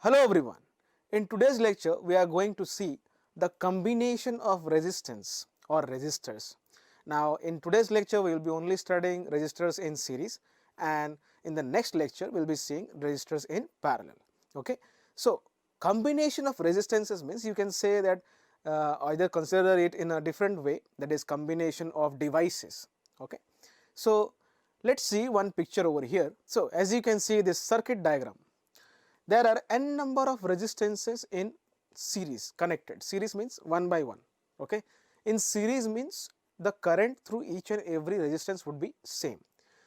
Hello everyone. In today's lecture, we are going to see the combination of resistance or resistors. Now, in today's lecture, we will be only studying resistors in series, and in the next lecture, we will be seeing resistors in parallel. Okay. So, combination of resistances means you can say that either consider it in a different way, that is combination of devices. Okay. So, let us see one picture over here. So, as you can see this circuit diagram, there are n number of resistances in series connected. Series means one by one. Okay. In series means the current through each and every resistance would be same.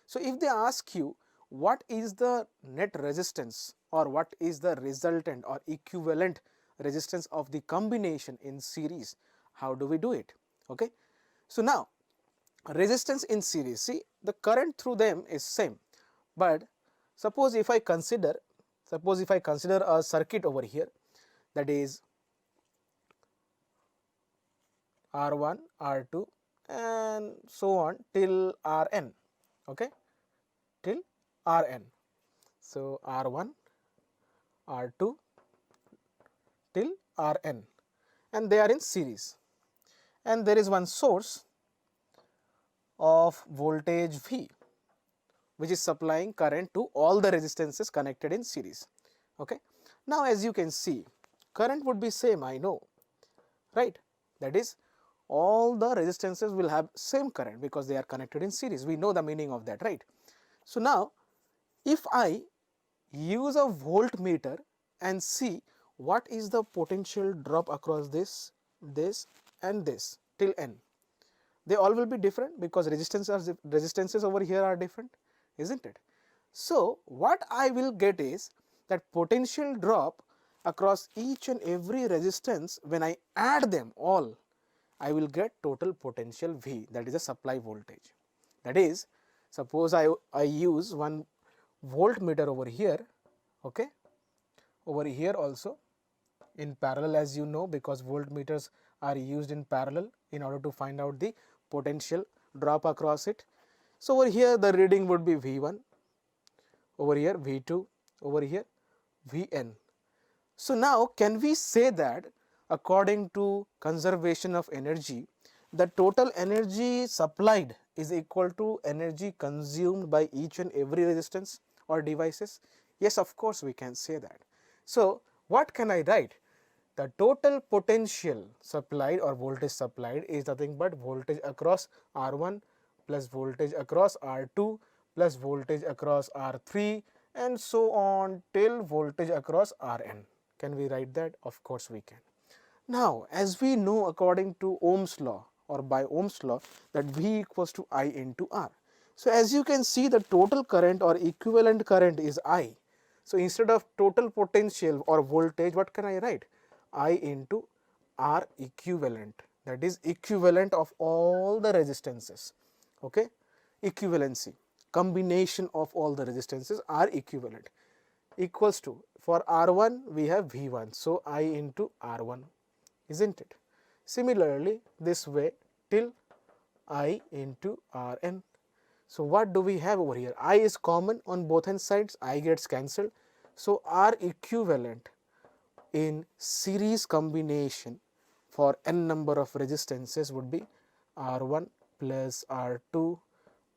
So, if they ask you what is the net resistance or what is the resultant or equivalent resistance of the combination in series, how do we do it? Okay. So, now resistance in series, see the current through them is same, but suppose if I consider a circuit over here, that is R1, R2 and so on till Rn, okay, till Rn. So, R1, R2 till Rn, and they are in series, and there is one source of voltage V which is supplying current to all the resistances connected in series. Okay. Now, as you can see, current would be same, I know, right, that is all the resistances will have same current because they are connected in series. We know the meaning of that, right. So, now if I use a voltmeter and see what is the potential drop across this and this till n, they all will be different because resistances over here are different, isn't it. So, what I will get is that potential drop across each and every resistance, when I add them all, I will get total potential V, that is a supply voltage. That is, suppose I use one voltmeter over here, okay, over here also in parallel, as you know, because voltmeters are used in parallel in order to find out the potential drop across it. So, over here the reading would be V1, over here V2, over here Vn. So, now can we say that according to conservation of energy, the total energy supplied is equal to energy consumed by each and every resistance or devices? Yes, of course we can say that. So, what can I write? The total potential supplied or voltage supplied is nothing but voltage across R1 plus voltage across R2 plus voltage across R3 and so on till voltage across Rn. Can we write that? Of course we can. Now, as we know according to Ohm's law or by Ohm's law, that V equals to I into R. So, as you can see, the total current or equivalent current is I. So, instead of total potential or voltage, what can I write? I into R equivalent, that is equivalent of all the resistances. Okay, equivalency, combination of all the resistances are equivalent, equals to, for R1 we have V1, so I into R1, isn't it. Similarly, this way till I into Rn. So, what do we have over here? I is common on both hand sides, I gets cancelled. So, R equivalent in series combination for n number of resistances would be R1 plus R2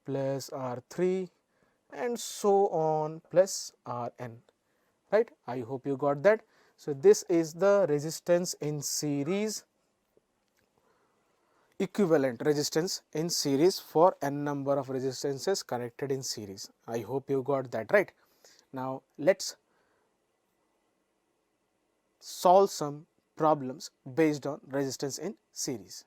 plus R3 and so on plus Rn, right. I hope you got that. So, this is the resistance in series, equivalent resistance in series for n number of resistances connected in series. I hope you got that, right. Now, let us solve some problems based on resistance in series.